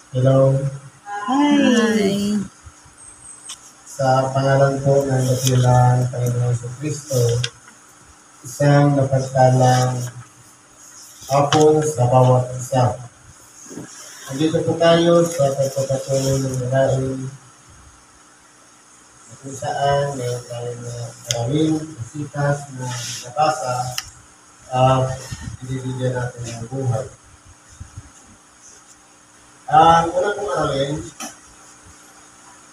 Hello, Hi. sa pangalan po ng dakilang Panginoon Kristo, isang napagtalang hapon sa bawat isa. Andito po tayo sa pagpapatuloy ng gawain na kung saan mayroon tayo na maraming kasitas na nabasa at binibigyan natin ng buhay. Ang unang kong aralin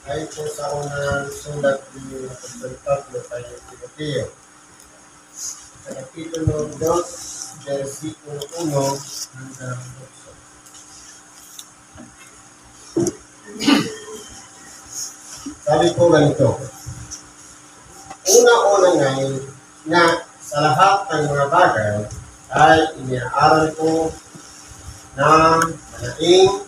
ay po sa unang sulat ni Apostol Pablo kay Timoteo. Sa Kapitulo 2, versikulo 1 hanggang 8. Sabi po ganito, una-una nga sa lahat ng mga bagay ay iniaaral ko na manaing,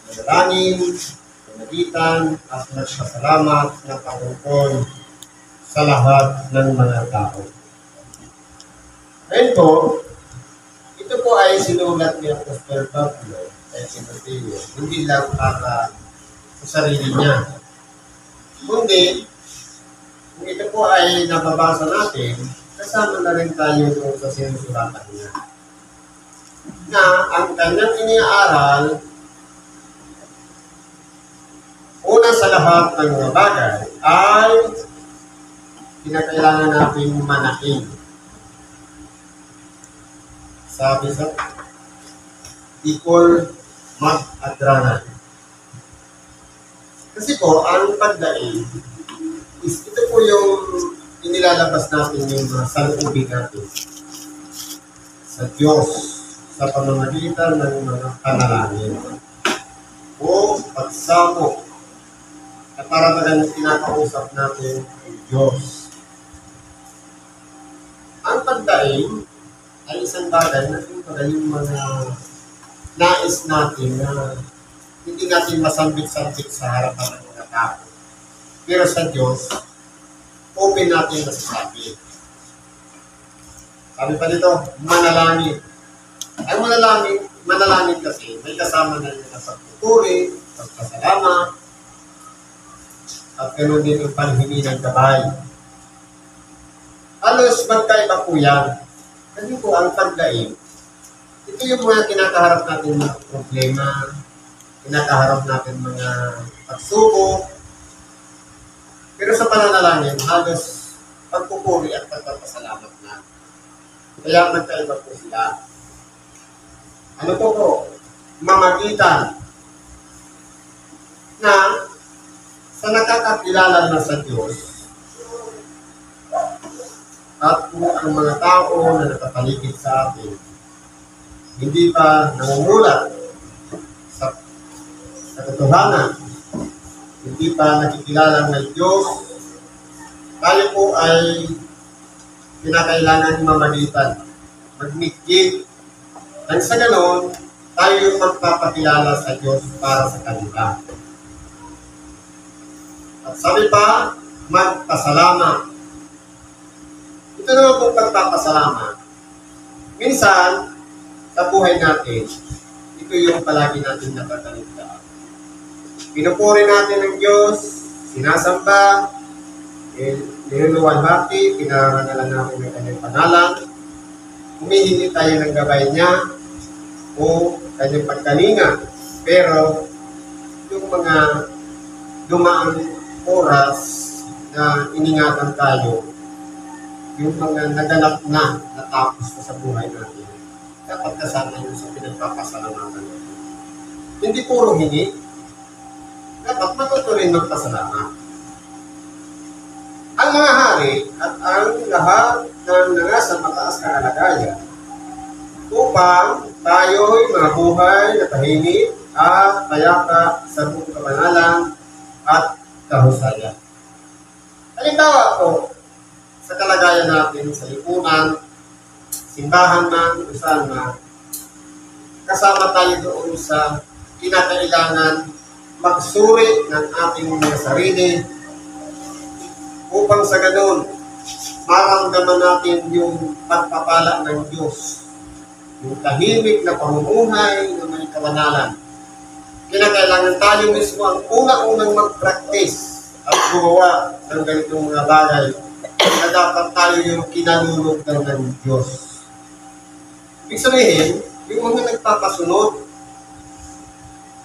manalangin, panagitan at nagpasalamat na patungkol sa lahat ng mga tao. Ngayon po, ito po ay sinulat ni Apostol Pablo kay Timoteo, hindi lang para sa sarili niya. Kundi, kung ito po ay nababasa natin, kasama na rin tayo doon sa sinusulatan niya. Na ang kanyang iniaaral, una sa lahat ng mga bagay, ay kinakailangan natin manahin. Sabi sa equal mag-adranan. Kasi po, ang pagdaig is ito po yung inilalabas natin yung mga salubin natin sa Diyos sa pamamagitan ng mga panalangin o pagsamo na para talagang pinakausap natin ang Diyos. Ang pagdaig ay isang bagay na yung mga nais natin na hindi natin masambit-sambit sa harapan ng mga tao. Pero sa Diyos, open natin masasabi. Sabi pa dito, manalangin. Ang manalangin kasi, may kasama na yung pagpupuri, pagpasalamat, at ganoon din yung panhingi ng gabay. Halos magkaiba po yan. Kasi po ang pagdaig, ito yung mga kinakaharap natin mga problema, kinakaharap natin mga pagsubok. Pero sa pananalangin, halos pagpupuri at pagpapasalamat na. Kaya magkaiba po sila. Ano po po? Mamagitan na sa nakakakilala na sa Diyos at kung ang mga tao na nakapaligid sa atin hindi pa nangungulat sa katotohanan, hindi pa nakikilala ng Diyos, tayo po ay kinakailangan mamagitan, magmigit, nang sa ganon, tayo yung magpapakilala sa Diyos para sa kanila. At sabi pa, magpasalamat. Ito naman pong pagpapasalamat. Minsan, sa buhay natin, ito yung palagi natin napataligtaan. Pinupuri natin ng Diyos, sinasamba, niluluwalhati, pinarangalan natin ng kanyang pangalan, humihingi tayo ng gabay niya o kanyang pagkalinga. Pero yung mga dumaang oras na iningatan tayo, yung mga naganap na natapos na sa buhay natin, dapat kasama yun sa pinagpapasalamatan natin. Hindi puro hingi, dapat matutuloy magpasalamat. Ang mga hari at ang lahat ng nasa mataas na kalagayan upang tayo'y mabuhay na tahimik at payapa sa buong kabanalan at kahusayan. Halimbawa po, sa kalagayan natin sa lipunan, simbahan man, kung saan man, kasama tayo doon sa kinakailangan magsuri ng ating mga sarili upang sa ganun, maramdaman natin yung pagpapala ng Diyos, yung tahimik na pamumuhay na may kabanalan. kinakailangan tayo mismo ang unang-unang mag-practice at gumawa ng ganitong mga bagay na dapat tayo yung kinalulugdan ng Diyos. Ibig sabihin, yung mga nagpapasunod,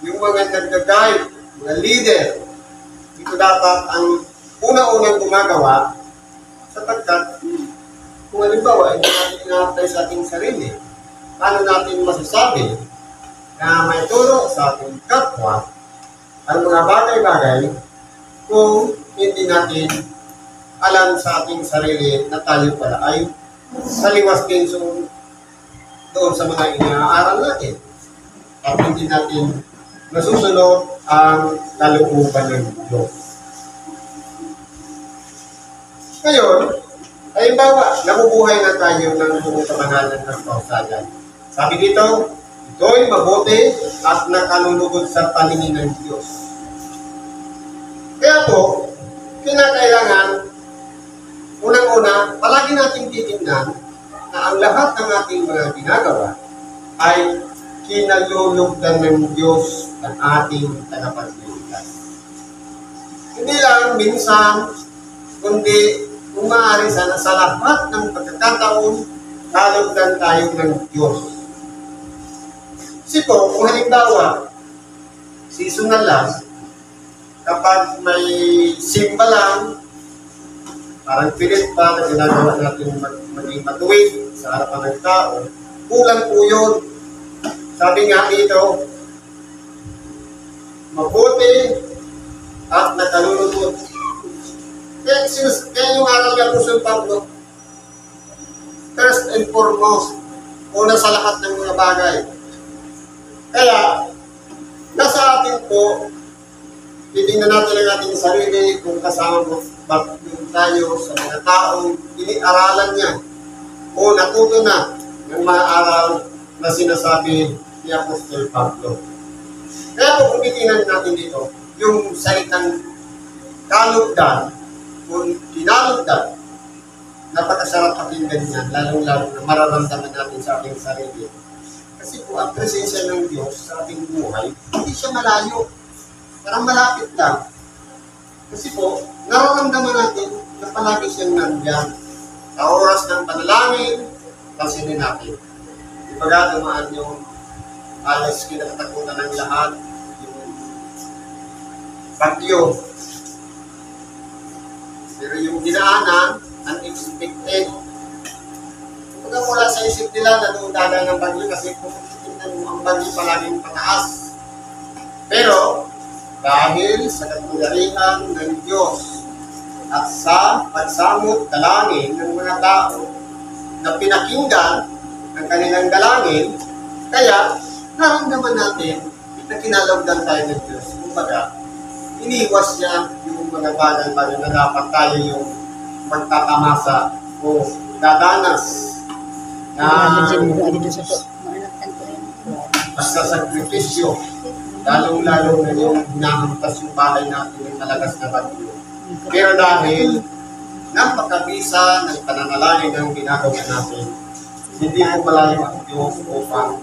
yung mga nag-guide, mga leader, ito dapat ang unang-unang gumagawa sapagkat kung halimbawa, hindi natin inaantay sa ating sarili, paano natin masasabi na may turo sa ating kapwa ang mga bagay-bagay kung hindi natin alam sa ating sarili na tayo pala ay saliwas din doon sa mga inaaral natin at hindi natin nasusunod ang kalooban ng Diyos. Ngayon, halimbawa, nabubuhay na tayo ng buong kabanalan ng kausayan. Sabi dito, ito'y mabuti at nakalulugod sa paningin ng Diyos. Kaya po, kinakailangan, unang-una, palagi nating titignan na ang lahat ng ating mga ginagawa ay kinalulugdan ng Diyos ang ating tagapagligtas. Hindi lang minsan, kundi kung maaari sana sa lahat ng pagkakataon, kalugdan tayo ng Diyos. Kasi po, kung halimbawa, seasonal lang, kapag may simba lang, parang pilit pa na ginagawa natin maging matuwid sa harapan ng tao, kulang po yun. Sabi nga dito, mabuti at nakalulugod. Kaya yung aral ng Apostol Pablo, first and foremost, una sa lahat ng mga bagay. Kaya, nasa atin po, titingnan natin ang ating sarili kung kasama mo tayo sa mga taong iniaralan niya o natuto na ng mga aral na sinasabi ni Apostol Pablo. Kaya po kung titingnan natin dito, yung salitang kalugdan, kung kinalugdan, napakasarap pakinggan niya, lalong-lalo na mararamdaman natin sa ating sarili. Kasi po, ang presensya ng Diyos sa ating buhay, hindi siya malayo. Parang malapit lang. Kasi po, nararamdaman natin na palagi siyang nandyan. Sa oras ng panalangin, pansinin natin. Ibaga, dumaan yung alas kinakatakutan ng lahat, yung bagyo. Pero yung dinaanan, unexpected. Kumbaga mula sa isip nila na doon dadaan ng bagyo kasi kung tingnan mo ang bagyo palaging pataas. Pero, dahil sa kapangyarihan ng Diyos at sa pagsamot dalangin ng mga tao na pinakinggan ang kanilang dalangin, kaya naramdaman natin na kinalugdan tayo ng Diyos. Kumbaga, iniwas niya yung mga bagay-bagay na dapat tayo yung magtatamasa o dadanas na basta sakripisyo, lalong-lalo na yung hinahampas yung bahay natin ng malagas na bagyo. Pero dahil napakabisa ng pananalangin ng ginagawa natin, hindi mo malayo ang Diyos upang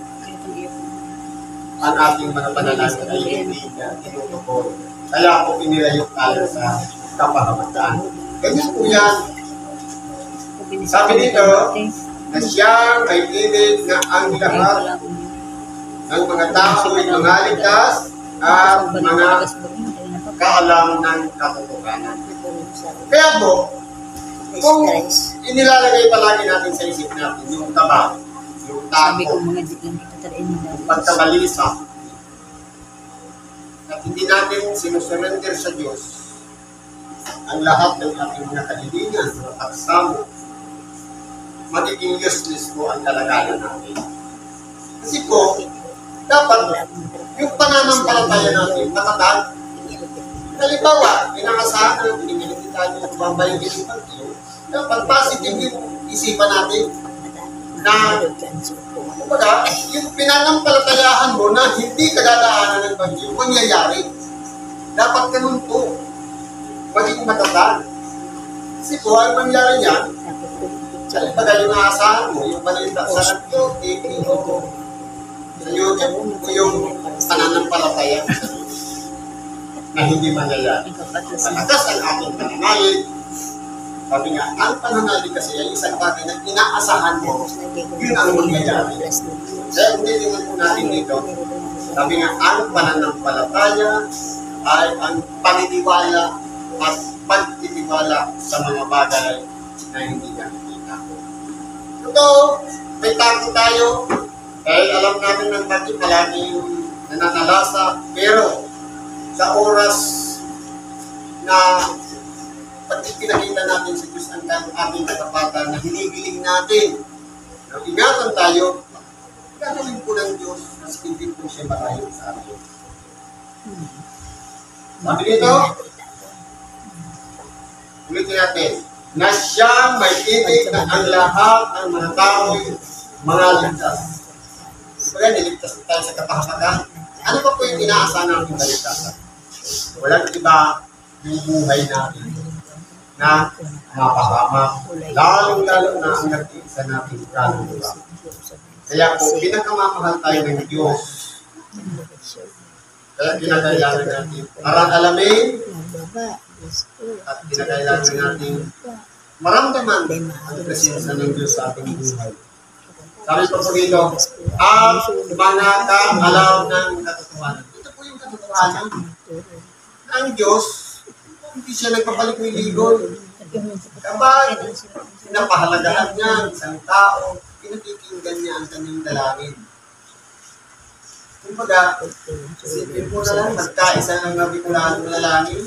ang ating mga panalangin ay hindi na tinutupol. Kaya ako pinilayok tayo sa kapahamagdaan. Ganyan po yan. Sabi dito, na siyang may ibig na ang lahat ng mga tao ay mga ligtas at mga kaalam ng katotohanan. Kaya po, kung inilalagay palagi natin sa isip natin yung taba, yung tapo, yung pagkabalisa, at hindi natin sinusurrender sa Diyos ang lahat ng ating mga kaibigan sa pagsamo, magiging useless po ang kalagayan natin. Kasi po, dapat yung pananampalataya natin matatag. Halimbawa, inangasahan na pinimiliti tayo at babayagin yung pagkiyo, dapat positive yung isipan natin na kumbaga, yung pinanampalatayahan mo na hindi kadadaanan ng bagyo, mangyayari. Dapat ganun po. Maging matatag. Kasi po, ang mangyari niyan, halimbaga yung aasahan mo, yung balita sa radio, TV, o sa YouTube, o yung pananampalataya. na hindi mangyayari. Malakas ang ating pananalig. Sabi nga, ang pananalig kasi ay isang bagay na inaasahan mo, yun ang mangyayari. Kaya kung titingnan po natin dito, sabi nga, ang pananampalataya ay ang paniniwala at pagtitiwala sa mga bagay na hindi nakikita. Ito, may takot tayo dahil alam natin ng bakit palaging nananalasa, pero sa oras na pag pinakita natin sa Diyos ang ating katapatan na hinihiling natin, na ingatan tayo, gagawin po ng Diyos mas hindi po siya malayo sa atin. Sabi dito, ulitin natin, na siya may titig na ang lahat ng mga tao'y mga ligtas. Kaya niligtas tayo sa kapahamakan. Ano pa po yung inaasahan natin kaligtasan? Walang iba yung buhay natin na mapahamak. Lalong-lalo na ang nag-iisa natin kaluluwa. Kaya po, pinakamamahal tayo ng Diyos. Kaya kinakailangan natin para alamin at kinakailangan natin maramdaman ang presensya ng Diyos sa ating buhay. Sabi po po dito, ang mga kaalaw ng katotohanan. Ito po yung katotohanan. Ang Diyos, hindi siya nagpapalik ng ligon. Kapag pinapahalagahan niya ang isang tao, pinakikinggan niya ang kanyang dalangin. Kumbaga, isipin mo na lang, magkaisa ng nabikulaan ng dalangin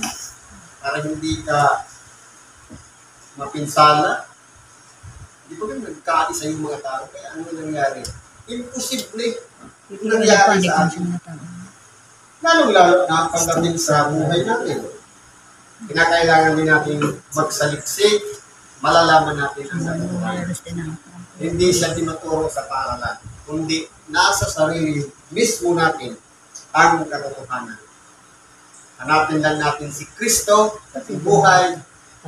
para hindi ka mapinsala. Hindi ko rin nagkaisa yung mga tao. Kaya ano nangyari? Imposible. Ito nangyari sa atin. Lalong-lalo na pagdating sa buhay natin. Kinakailangan din natin magsaliksik, malalaman natin ang katotohanan. Hindi siya tinuturo sa paaralan, kundi nasa sarili mismo natin ang katotohanan. Hanapin lang natin si Kristo sa ating buhay.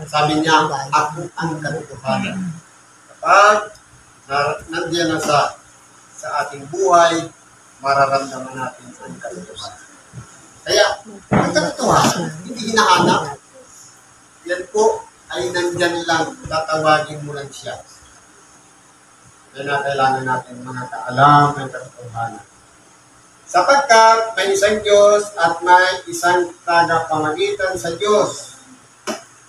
Sabi niya, ako ang katotohanan. Kapag nandiyan na sa ating buhay, mararamdaman natin ang katotohanan. Kaya, ang katotohanan, hindi hinahanap. Yan po ay nandyan lang, tatawagin mo lang siya. Kaya kailangan natin mga kaalam ng katotohanan. Sapagkat may isang Diyos at may isang tagapamagitan sa Diyos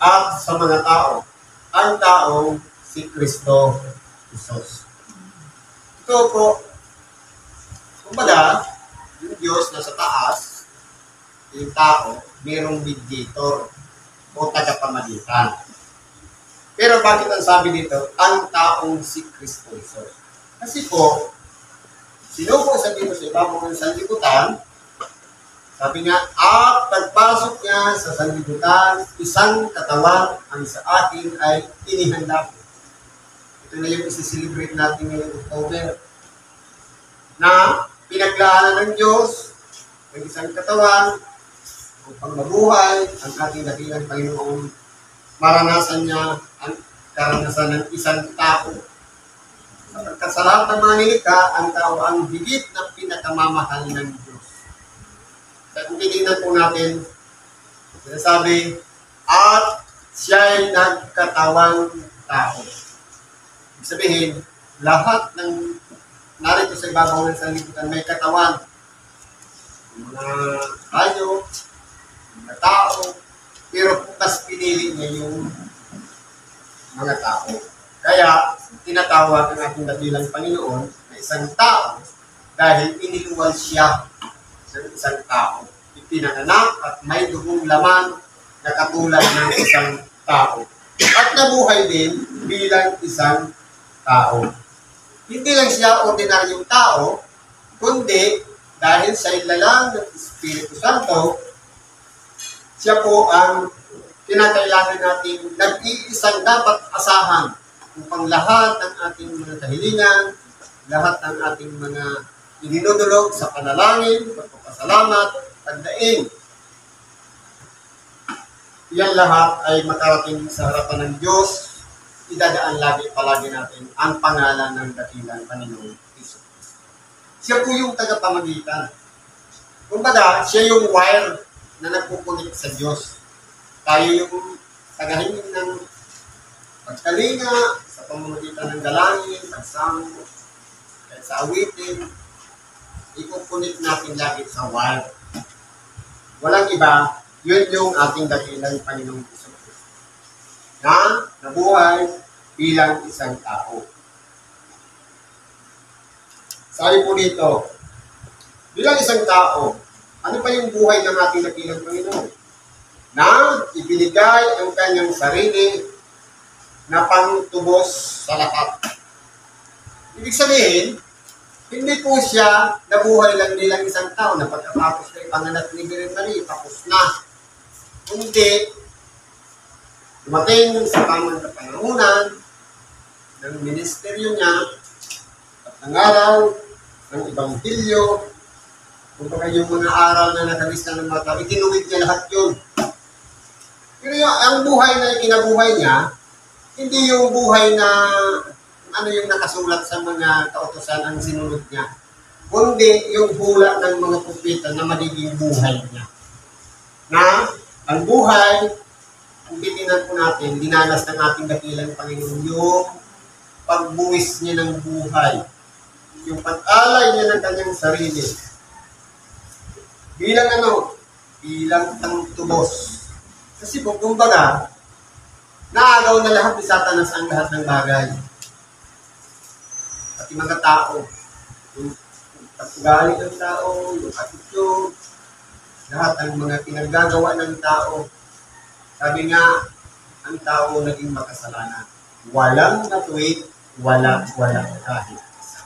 at sa mga tao. Ang taong si Kristo Jesus. Ito po, kumbaga, yung Diyos na sa taas, yung tao, mayroong mediator o tagapamagitan. Pero bakit ang sabi dito, ang taong si Kristo Jesus? Kasi po, sinuko sa dito sa ibabaw ng sanlibutan, sabi nga, at pagpasok niya sa sanlibutan, isang katawan ang sa akin ay inihanda ko. Ito na yung isi-celebrate natin ngayong October. Na pinaglaanan ng Diyos ng isang katawan upang mabuhay ang ating dakilang Panginoon. Maranasan niya ang karanasan ng isang tao. Sapagkat sa lahat ng mga nilikha, ang tao ang higit na pinakamamahal ng Diyos. Kaya kung titignan po natin, sinasabi, at siya'y nagkatawang tao. Ibig sabihin, lahat ng narito sa ibabaw ng sanlibutan may katawan. Mga tayo, mga tao, pero mas pinili niya yung mga tao. Kaya, tinatawag ang ating dakilang Panginoon na isang tao dahil iniluwal siya ng isang tao. Ipinanganak at may dugong laman na katulad ng isang tao. At nabuhay din bilang isang tao. Hindi lang siya ordinaryong tao, kundi dahil sa ilalang ng Espiritu Santo, siya po ang kinakailangan natin nag-iisang dapat asahan upang lahat ng ating mga kahilingan, lahat ng ating mga ininudulog sa panalangin, pagpapasalamat, pagdaing. Yan lahat ay makarating sa harapan ng Diyos. Idadaan palagi natin ang pangalan ng dakilang Panginoon Hesus. Siya po yung tagapamagitan. Kumbaga, siya yung wire na nagpupunit sa Diyos. Tayo yung tagahingin ng pagkalinga sa pamamagitan ng dalangin, pagsamo, kahit sa awitin, ipupunit natin lagi sa word. Walang iba, yun yung ating dakilang Panginoong Hesus Kristo na nabuhay bilang isang tao. Sabi po dito, bilang isang tao, ano pa yung buhay ng ating dakilang Panginoon? Na ibinigay ang kanyang sarili na pangtubos sa lahat. Ibig sabihin, hindi po siya nabuhay lang bilang isang tao na pagkatapos na ipanganak ni Virgin Maria, tapos na. Hindi, dumating sa tamang kapanahunan ng ministeryo niya at nangaraw ng Ebanghelyo, kung baka yung mga aral na nakabis na ng mga tao, itinuwid niya lahat yun. Pero ang buhay na kinabuhay niya, hindi yung buhay na ano yung nakasulat sa mga kautosan ang sinunod niya, kundi yung hula ng mga propeta na magiging buhay niya. Na ang buhay, kung titingnan po natin, dinanas ng ating dakilang Panginoon yung pagbuwis niya ng buhay, yung pag-alay niya ng kanyang sarili. Bilang tubos. Kasi po, kumbaga, naagaw na lahat ni Satanas ang lahat ng bagay. Pati mga tao, yung pag-ugali ng tao, yung attitude, lahat ng mga pinaggagawa ng tao. Sabi nga, ang tao naging makasalanan. Walang natuwid, walang kahit isa.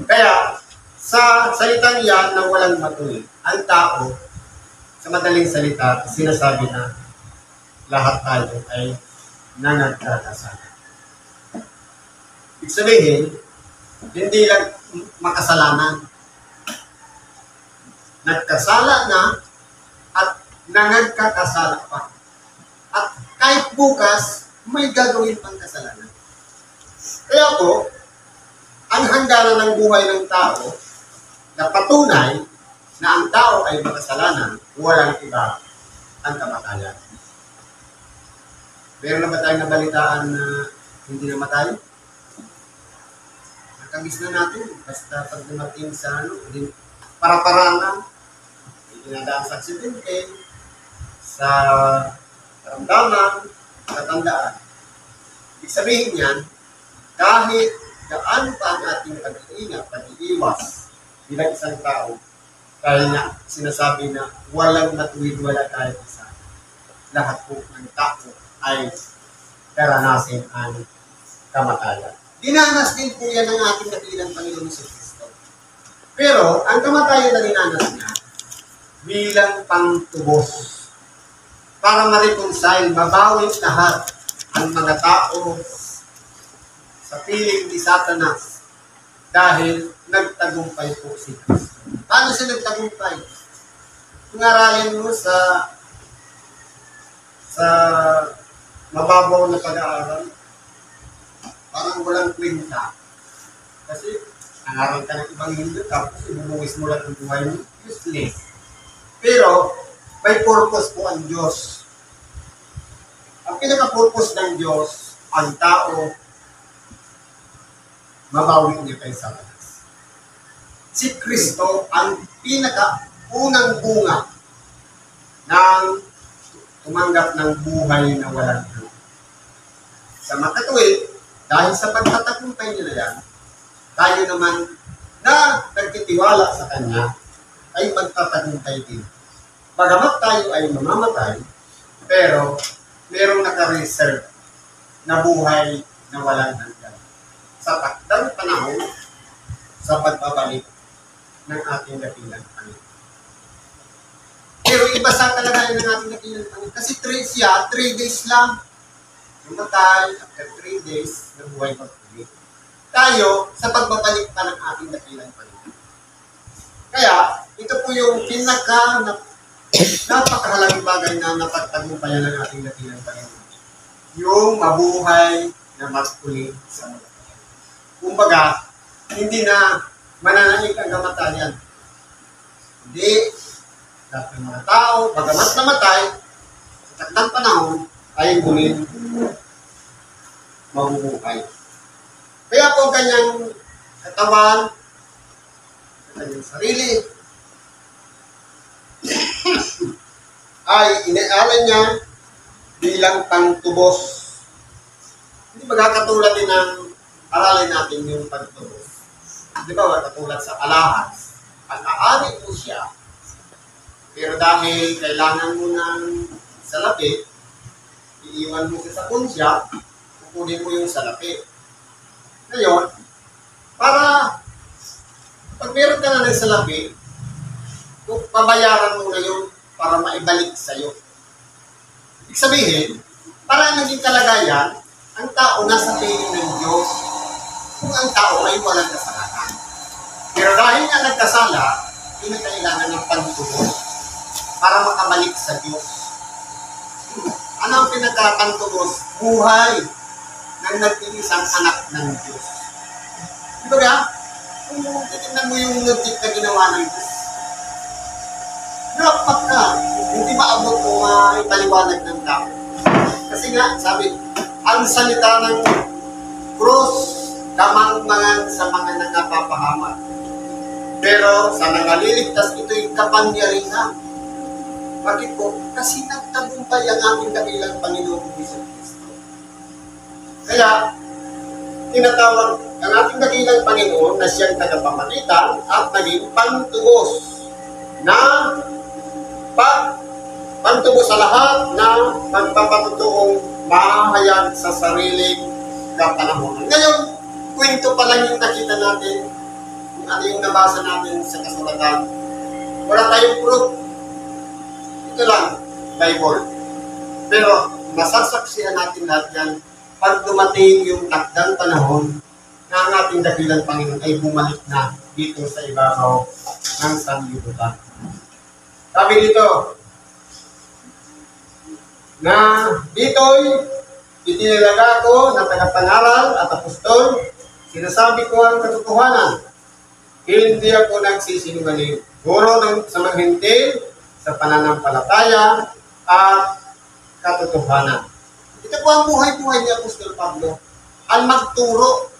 Kaya, sa salitang yan na walang matuwid, ang tao, sa madaling salita, sinasabi na lahat tayo ay nangagkakasala. Ibig sabihin, hindi lang makasalanan. Nagkasala na at nangagkakasala pa. At kahit bukas, may gagawin pang kasalanan. Kaya po, ang hangganan ng buhay ng tao na patunay na ang tao ay makasalanan, walang iba ang kamatayan. Meron na ba tayong nabalitaan na hindi namatay? Nakagis na natin. Basta pag dumating sa para-paraan lang. Dinadaan sa aksidente, sa karamdaman, katandaan. Ibig sabihin niyan, kahit gaano pa ang ating pag-iingat, pag-iiwas bilang isang tao, dahil nga sinasabi na walang matuwid, wala kahit isa. Lahat po ng tao ay karanasin ang kamatayan. Dinanas din po yan ng ating dakilang Panginoon Hesus Kristo. Pero, ang kamatayan na dinanas niya, bilang pangtubos, para ma-reconcile, mabawi lahat ang mga tao sa piling ni Satanas dahil nagtagumpay po si Kristo. Paano siya nagtagumpay? Kung aralin mo sa mababaw na pag-aaral, parang walang kwenta. Kasi, nangaral ka ng ibang Hindu, tapos ibubuwis mo lang ang buhay mo, useless. Pero, may purpose po ang Diyos. Ang pinaka-purpose ng Diyos, ang tao, mabawi niya kay Satanas. Si Kristo ang pinaka-unang bunga ng tumanggap ng buhay na walang hanggan. Sa makatuwid, dahil sa pagtatagumpay niya na yan, tayo naman na nagtitiwala sa Kanya ay magtatagumpay din. Bagamat tayo ay mamamatay, pero merong naka-reserve na buhay na walang hanggan. Sa takdang panahon, sa pagbabalik ng ating dakilang Panginoon. Pero iba sa kalagayan ng ating dakilang Panginoon. Kasi 3 days lang. Namatay, after 3 days, nabuhay pag-ulit. Tayo, sa pagbabalik pa ng ating dakilang Panginoon. Kaya, ito po yung napakahalagang bagay na napagtagumpayan ng ating dakilang Panginoon. Yung mabuhay na mag-ulit sa mga. Kumbaga, hindi na mananaig ang kamatayan. Hindi. lahat ng mga tao, bagamat namatay, sa takdang panahon, ay muling mabubuhay. Kaya po kanyang katawan, kanyang sarili, ay inaalan niya bilang pangtubos. Hindi ba katulad din ng aralin natin yung pagtubos? Di ba katulad sa alahas? Pag-aari mo siya, pero dahil kailangan mo ng salapi, iiwan mo siya sa kunsya, kukunin mo yung salapi. Ngayon, para pag meron ka na ng salapi, pabayaran mo na yun para maibalik sa'yo. Ibig sabihin, para naging kalagayan, ang tao nasa piling ng Diyos kung ang tao ay walang kasalanan. Pero dahil nga nagkasala, kailangan ng pagtubos para makabalik sa Diyos. Ano ang pinagkakantubos? Buhay ng nag-iisang anak ng Diyos. Diba ba? Kung titignan mo yung logic na ginawa ng Diyos, dapat ka, hindi maabot o maipaliwanag ng tao. Kasi nga, sabi, ang salita ng krus, kamangmangan sa mga nagkapapahamak. Pero sa nangaliligtas, ito'y kapangyarihan. Bakit po? Kasi nagtagumpay ang ating dakilang Panginoong Kristo. Kaya, tinatawag ang ating dakilang Panginoon na siyang tagapamagitan at naging pantubos na pantubos sa lahat na magpapatutuong mahayag sa sariling kapanahonan. Ngayon, kwento pa lang yung nakita natin, kung ano yung nabasa natin sa kasulatan. Wala tayong proof. Ito lang, Bible. Pero, masasaksihan natin lahat yan pag dumating yung takdang panahon na ang ating dakilang Panginoon ay bumalik na dito sa ibabaw ng sanlibutan. Sabi dito, na dito'y itinilaga ko na tagapangaral at apostol, sinasabi ko ang katotohanan. Hindi ako nagsisinungaling. Guro sa mga hintil, sa pananampalataya at katotohanan. Ito po ang buhay-buhay ni Apostol Pablo, ang magturo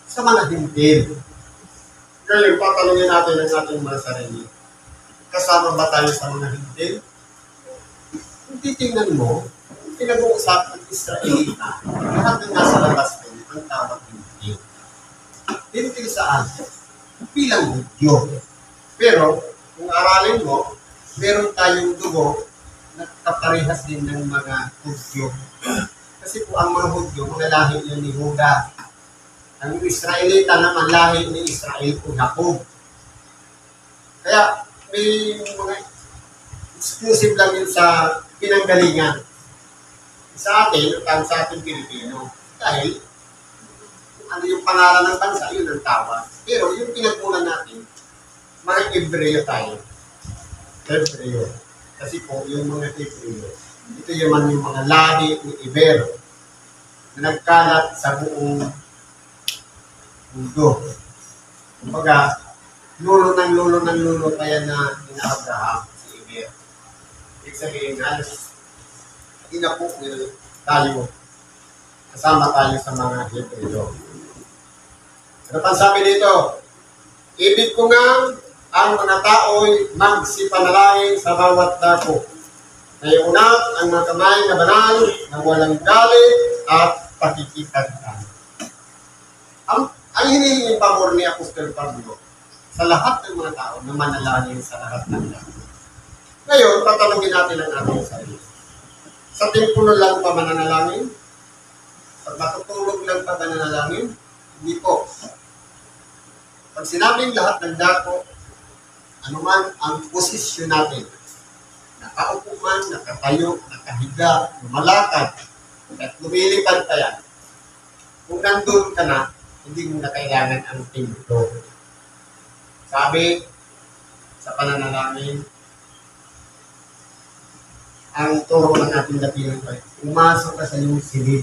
sa mga hintil. Ngayon, patalungin natin ang ating mga sarili. Kasama ba tayo sa mga hintil? Kung titingnan mo, pinag-uusap ng Israelita, lahat ng nasa labas ko, ang tawag hintil. Hintil saan? Bilang Hudyo. Pero, kung aralin mo, meron tayong dugo na kaparehas din ng mga Hudyo. Kasi po ang mga Hudyo, mga lahi yun ni Huda. Ang Israelita naman lahi ni Israel o Jacob. Kaya may mga exclusive lang yun sa pinanggalingan. Sa atin, sa ating Pilipino. Dahil, ano yung pangalan ng bansa, yun ang tawag. Pero yung pinagmulan natin, mga Hebreo tayo. Hebreo. Kasi po, yung mga Hebreo, ito yung mga lahi ni Ibero na nagkalat sa buong mundo. Kumbaga, lulo ng lulo kaya na ina-Abraham si Ibero. Ibig sabihin, halos inapo tayo. Kasama tayo sa mga Hebreo. Ano pang sabi dito? Ibig ko nga ang mga tao'y magsipanalangin sa bawat dako. Naiunat ang mga kamay na banal na walang galit at pakikipagtan. Ang hinihinging pabor ni Apostol Pablo sa lahat ng mga tao na manalangin sa lahat ng dako. Ngayon, tatanungin natin ang ating sarili. Sa templo lang pa mananalangin? Pag matutulog lang pa mananalangin? Hindi po. Pag sinabing lahat ng dako, anuman ang posisyon natin, nakaupo man, nakatayo, nakahiga, lumalakad, at lumilipad pa yan, kung nandun ka na, hindi mo na kailangan ang templo. Sabi, sa pananalangin, ang turo ng ating dakilang pa, umasok ka sa iyong silid.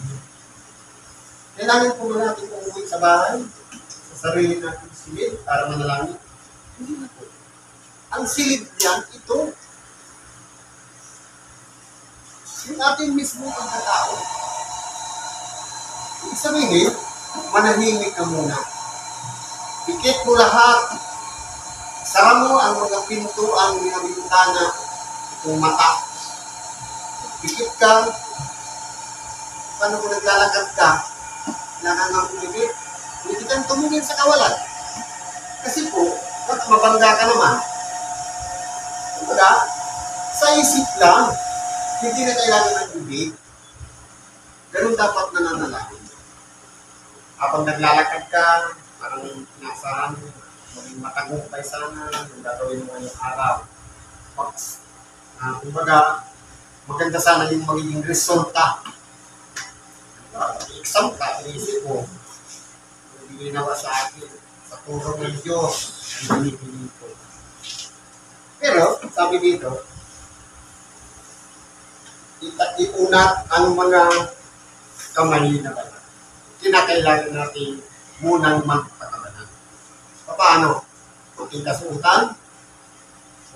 Kailangan po ba natin umuwi sa bahay, sa sarili natin silid, para manalangin? Hindi na po. Ang ang silid niyan, ito. Yung ating mismo pagkatao. Ibig sabihin, manahimik ka muna. Pikit mo lahat. Sara mo ang mga pinto, ang mga bintana, itong mata. Pikit ka. Paano kung naglalakad ka? Kailangan ng pumikit. Hindi kang tumingin sa kawalan. Kasi po, baka mabangga ka naman. Kumbaga, sa isip lang, hindi na kailangan ng bibig. Ganun dapat nananalangin. Habang naglalakad ka, parang nasaan, maging matagumpay sana, yung gagawin mo ngayong araw. Kumbaga, maganda sana yung magiging resulta. Exam ka, inisip mo, hindi ginawa sa akin, sa tulong ng Diyos, ang binibili ko. Pero, sabi dito, iunat ang mga kamay na banal. Kinakailangan natin munang magpakabanan. Paano? Kung kasuotan,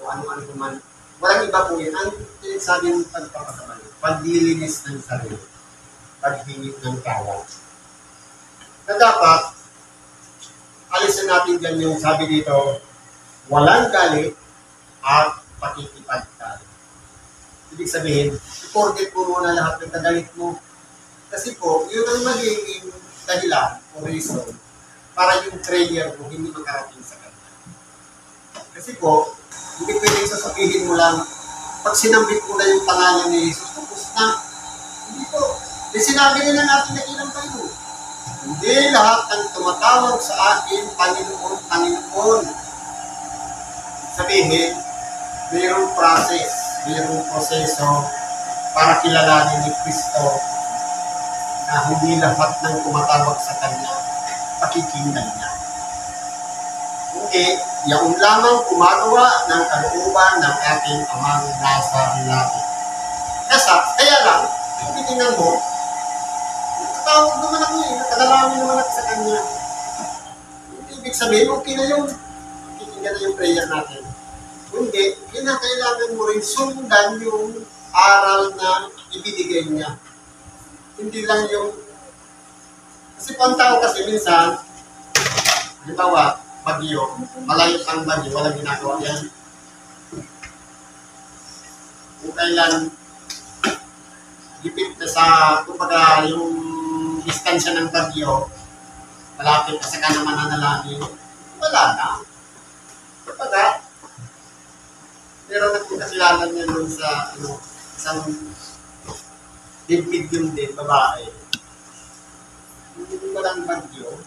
o ano-ano naman. Walang iba po yan. Ang sinasabi ng pagpapakabanan, paglilinis ng sarili, paghingit ng kawan. Na dapat, alisin natin dyan yung sabi dito, walang galit at pakikipagtalo. Ibig sabihin, i-forget mo muna lahat ng kagalit mo. Kasi po, yun ang magiging dahilan o reason para yung prayer mo hindi makarating sa kanya. Kasi po, hindi pwedeng sasabihin mo lang, pag sinambit mo na yung pangalan ni Jesus, tapos na. Hindi po. Di sinabi nila natin na ilang kayo. Hindi lahat ng tumatawag sa akin, Panginoon, Panginoon. Sabihin, mayroong process, mayroong proseso para kilalanin ni Kristo na hindi lahat ng tumatawag sa Kanya, pakikinggan niya. Hindi, yaon lamang gumagawa ng kalooban ng ating Amang nasa langit. Kaya lang, titingnan mo, nakatawag naman ako nakadalangin naman ako sa Kanya. Ibig sabihin, okay na yun. Pakikinggan na yung prayer natin. Hindi, kinakailangan mo rin sundan yung aral na ibinigay niya. Hindi lang yung... Kasi pang tao kasi minsan, halimbawa, bagyo, malayo ang bagyo, walang ginagawa yan. Kung kailan, gipit na sa, kumbaga, yung distansya ng bagyo, malapit na sa ka naman nanalangin, wala na. Kumbaga, meron na kung kasilala niya doon sa, isang dibig yung din, babae. Hindi walang bagyo,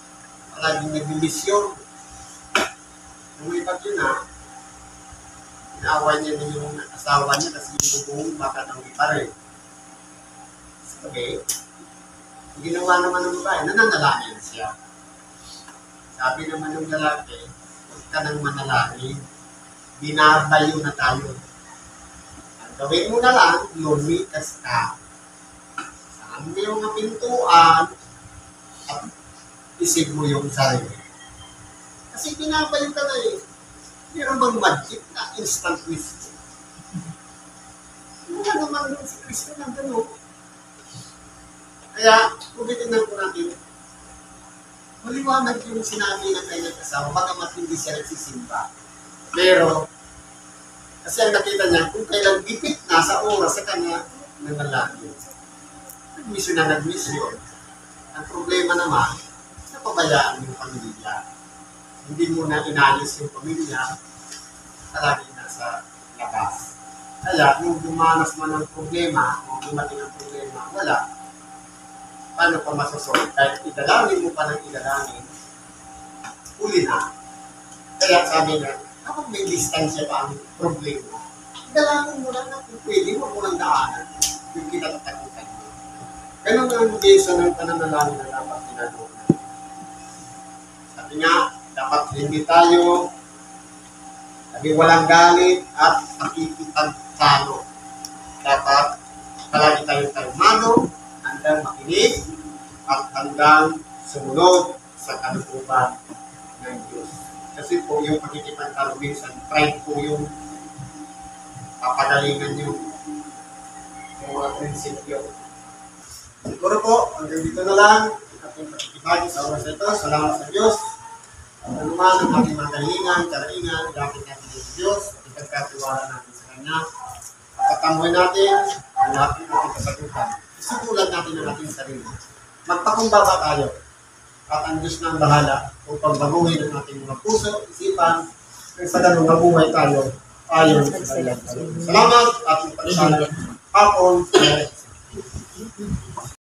palaging nagbimisyon. Kung may bagyo na, inaaway niya na yung asawa niya kasi yung bubong baka nang ipare. Okay? Ginawa naman ng babae, nananalangin siya. Sabi naman ng lalaki, huwag ka nang manalangin, binabayo na tayo. Ang gawin mo na lang, lumikas ka. Saan mo yung pintuan at isip mo yung sarili. Kasi binabayo ka na eh. Meron bang magic na instant wisdom? Wala naman doon si Kristo ng gano'n. Kaya, kung titignan po natin, maliwanag yung sinabi ng kanyang kasama, bagamat hindi siya nagsisimba. Pero, kasi ang nakita niya, kung kailang gipit na sa oras sa kanya, nanalangin. Nag-mission na nag-mission. Ang problema naman, napabayaan yung pamilya. Hindi mo na inalis yung pamilya, palagi nasa labas. Kaya, kung dumanas man ang problema, kung dumating ang problema, wala. Paano pa masasolve? Kahit idalangin mo pa ng idalangin, huli na. Kaya sabi niya, kapag may distansya pa ang problema, idalangin mo lang na kung pwede mo lang daanan yung kinatatakutan mo. Ganun ang beso ng pananalangin na dapat ginagawa natin. Sabi nga, dapat hindi tayo lagi walang galit at pakikipagtalo. Dapat palagi tayong kalmado, hanggang makinig at hanggang sumunod sa kalooban ng Diyos. Kasi po yung pagkikipagtalo minsan, pride po yung papagalingan yung mga prinsipyo. Siguro po, hanggang dito na lang ating pakikipagi sa oras na ito. Salamat sa Diyos. Ano man ang ating mga kalingan, karaingan, dapat natin ng Diyos at ipagkatiwala natin sa Kanya. At patamuhin natin ang lahat ng ating kasagutan. Isugulan natin ang ating sarili. Magpakumbaba tayo. At ang Diyos na ang bahala upang baguhin ang ating mga puso, isipan, at sa ganun mabuhay tayo ayon sa kanyang kalooban. Salamat at magpagsalang hapon.